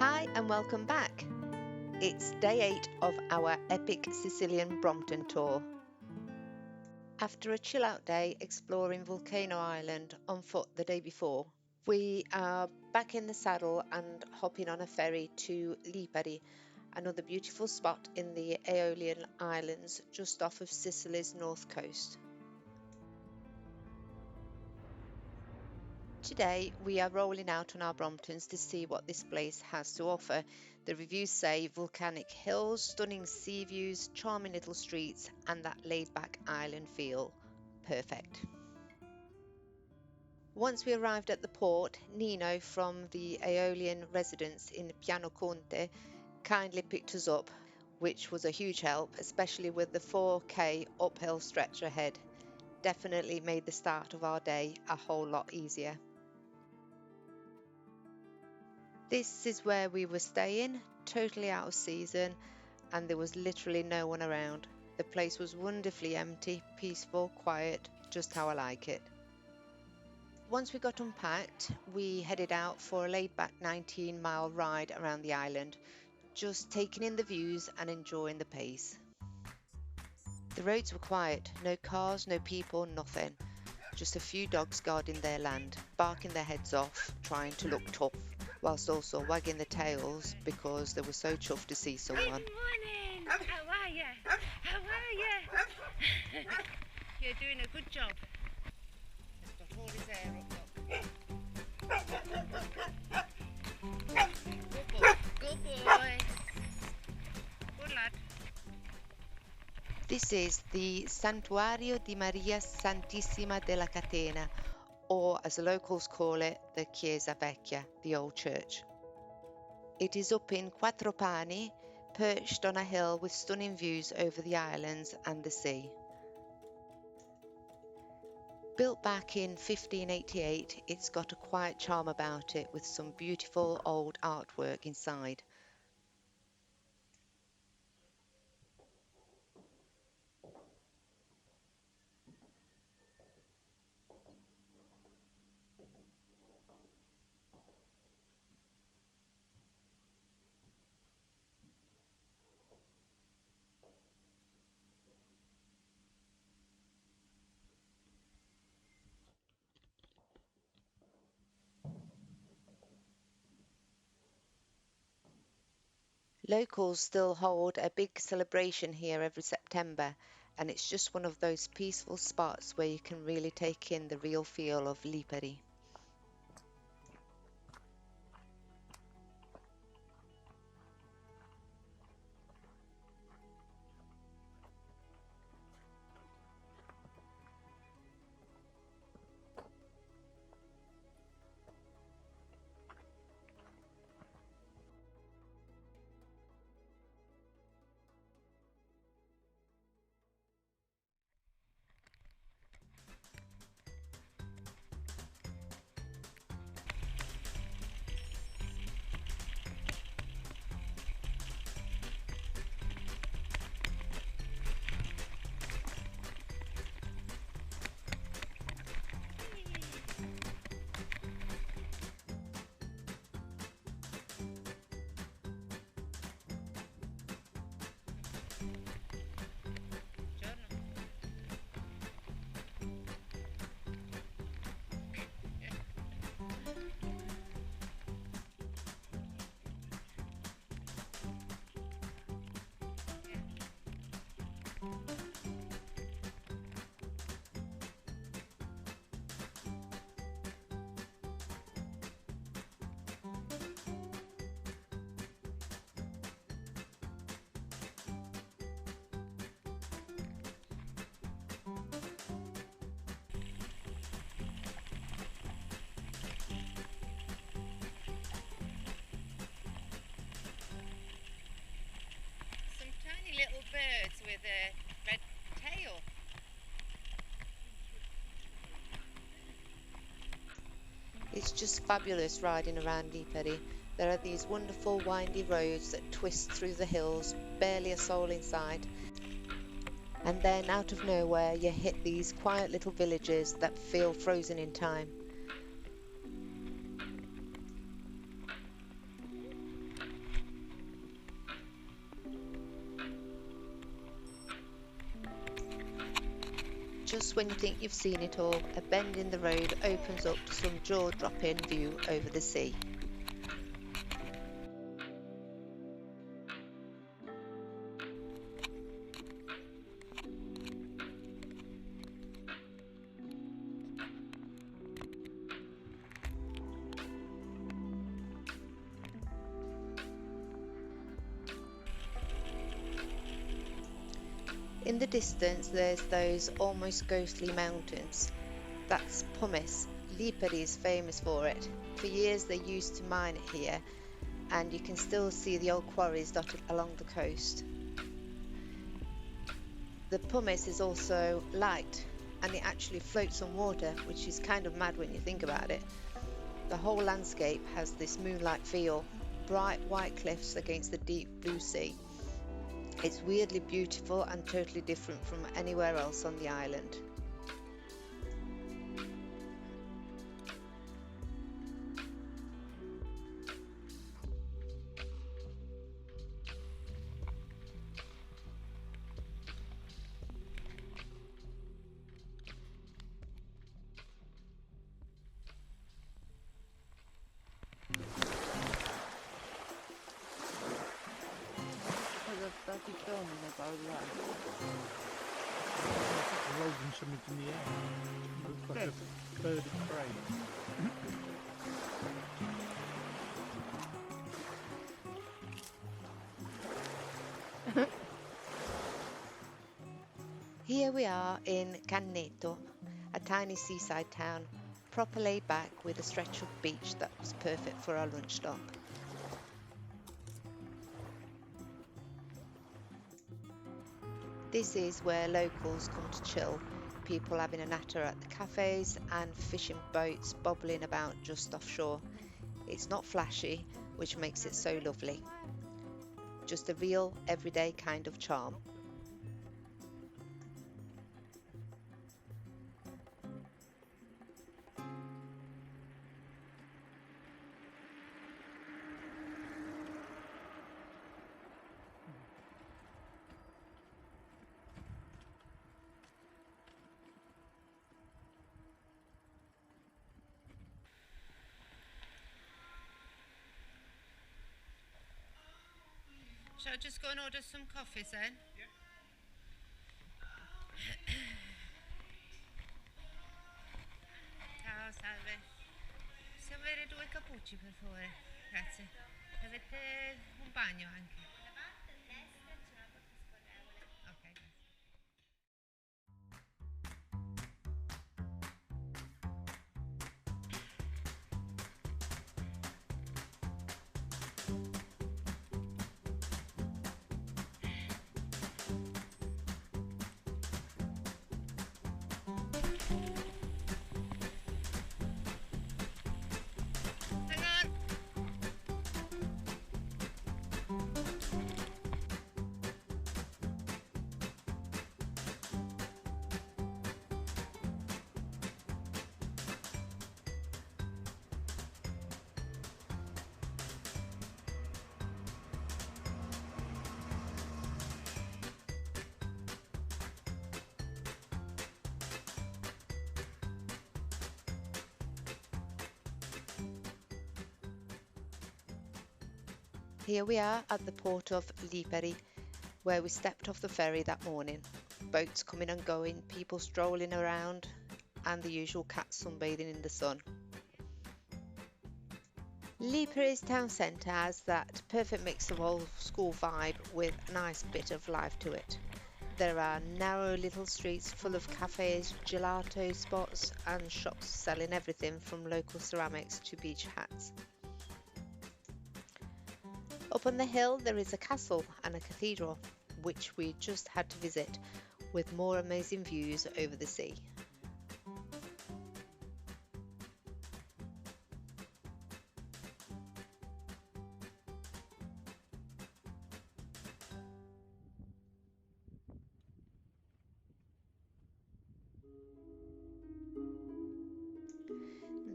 Hi and welcome back. It's day 8 of our epic Sicilian Brompton tour. After a chill out day exploring Vulcano Island on foot the day before, we are back in the saddle and hopping on a ferry to Lipari, another beautiful spot in the Aeolian Islands just off of Sicily's north coast. Today we are rolling out on our Bromptons to see what this place has to offer. The reviews say volcanic hills, stunning sea views, charming little streets and that laid-back island feel. Perfect. Once we arrived at the port, Nino from the Aeolian residence in Pianoconte kindly picked us up, which was a huge help, especially with the 4K uphill stretch ahead. Definitely made the start of our day a whole lot easier. This is where we were staying, totally out of season, and there was literally no one around. The place was wonderfully empty, peaceful, quiet, just how I like it. Once we got unpacked, we headed out for a laid-back 19-mile ride around the island, just taking in the views and enjoying the pace. The roads were quiet, no cars, no people, nothing. Just a few dogs guarding their land, barking their heads off, trying to look tough, whilst also wagging their tails because they were so chuffed to see someone. Good morning! How are you? How are you? You're doing a good job. He's got all his hair up. Good boy. Good boy. Good lad. This is the Santuario di Maria Santissima della Catena, or as the locals call it, the Chiesa Vecchia, the old church. It is up in Quattro Pani, perched on a hill with stunning views over the islands and the sea. Built back in 1588, it's got a quiet charm about it with some beautiful old artwork inside. Locals still hold a big celebration here every September, and it's just one of those peaceful spots where you can really take in the real feel of Lipari. Some tiny little birds with a red tail. It's just fabulous riding around Lipari. There are these wonderful windy roads that twist through the hills, barely a soul in sight. And then out of nowhere you hit these quiet little villages that feel frozen in time. just when you think you've seen it all, a bend in the road opens up to some jaw-dropping view over the sea. In the distance, there's those almost ghostly mountains. That's pumice. Lipari is famous for it. For years they used to mine it here, and you can still see the old quarries dotted along the coast. The pumice is also light, and it actually floats on water, which is kind of mad when you think about it. The whole landscape has this moonlight feel, bright white cliffs against the deep blue sea. It's weirdly beautiful and totally different from anywhere else on the island. Cosa stati filming about that? Rolling something in the air. Looks like a bird of prey. Here we are in Canneto, a tiny seaside town, proper laid back with a stretch of beach that was perfect for our lunch stop. This is where locals come to chill, people having a natter at the cafes and fishing boats bobbling about just offshore. It's not flashy, which makes it so lovely. Just a real, everyday kind of charm. Shall I just go and order some coffees then? Ciao, salve. Se avere 2 cappucci per favore. Grazie. Avete un bagno anche? Ok, grazie. Hang on. Here we are at the port of Lipari, where we stepped off the ferry that morning. Boats coming and going, people strolling around, and the usual cats sunbathing in the sun. Lipari's town centre has that perfect mix of old school vibe with a nice bit of life to it. There are narrow little streets full of cafes, gelato spots, and shops selling everything from local ceramics to beach hats. Up on the hill there is a castle and a cathedral, which we just had to visit, with more amazing views over the sea.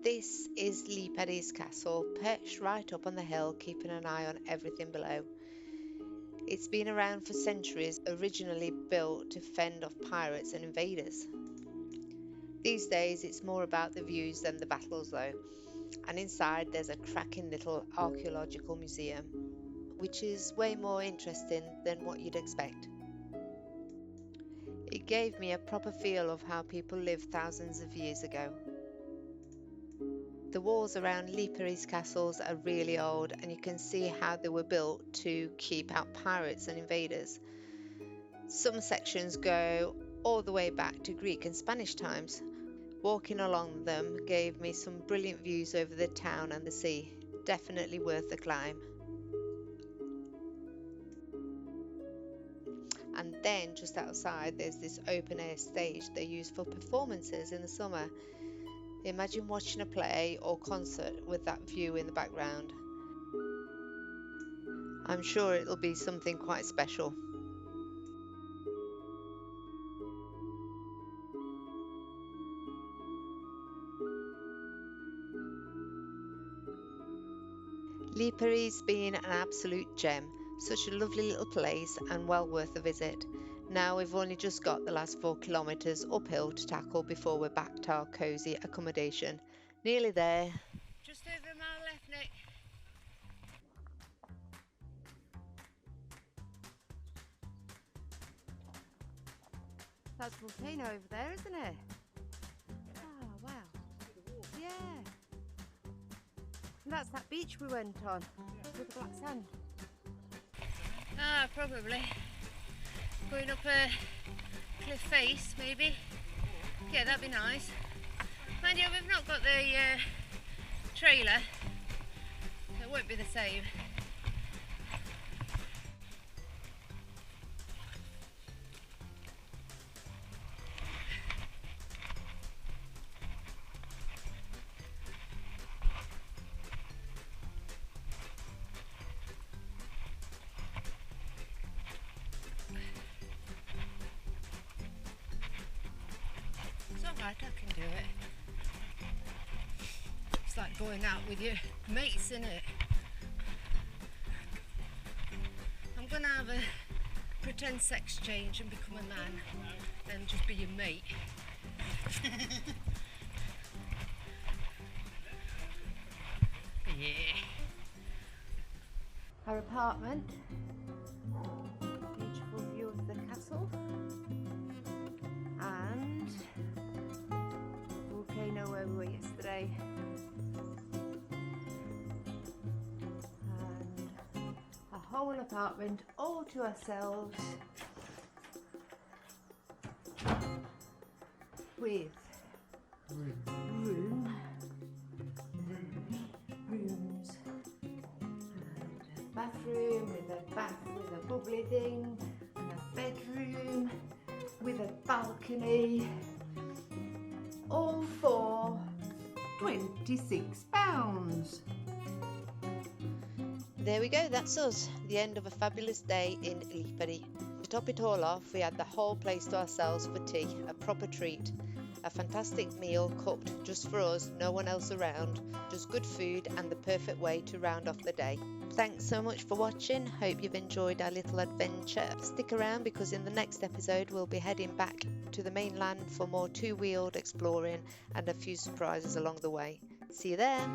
This is Lipari's castle, perched right up on the hill, keeping an eye on everything below. It's been around for centuries, originally built to fend off pirates and invaders. These days it's more about the views than the battles though, and inside there's a cracking little archaeological museum, which is way more interesting than what you'd expect. It gave me a proper feel of how people lived thousands of years ago. The walls around Lipari's castles are really old, and you can see how they were built to keep out pirates and invaders. Some sections go all the way back to Greek and Spanish times. Walking along them gave me some brilliant views over the town and the sea. Definitely worth the climb. And then just outside there's this open air stage they use for performances in the summer. Imagine watching a play or concert with that view in the background. I'm sure it'll be something quite special. Lipari's been an absolute gem, such a lovely little place and well worth a visit. Now we've only just got the last 4 kilometres uphill to tackle before we're back to our cosy accommodation. Nearly there. Just over a mile left, Nick. That's Vulcano over there, isn't it? Oh, wow. Yeah. And that's that beach we went on with the black sand. Ah, probably. Going up a cliff face, maybe. Yeah, that'd be nice. Mind you, we've not got the trailer. It won't be the same. I can do it. It's like going out with your mates, innit? I'm gonna have a pretend sex change and become a man and just be your mate. Yeah. Our apartment. Beautiful view of the castle. And Vulcano where we were yesterday, and a whole apartment all to ourselves with rooms and a bathroom with a bath with a bubbly thing, and a bedroom with a balcony, all for £26. There we go, that's us. The end of a fabulous day in Lipari. To top it all off, we had the whole place to ourselves for tea, a proper treat. A fantastic meal cooked just for us, no one else around. Just good food and the perfect way to round off the day. Thanks so much for watching. Hope you've enjoyed our little adventure. Stick around because in the next episode we'll be heading back to the mainland for more two-wheeled exploring and a few surprises along the way. See you there.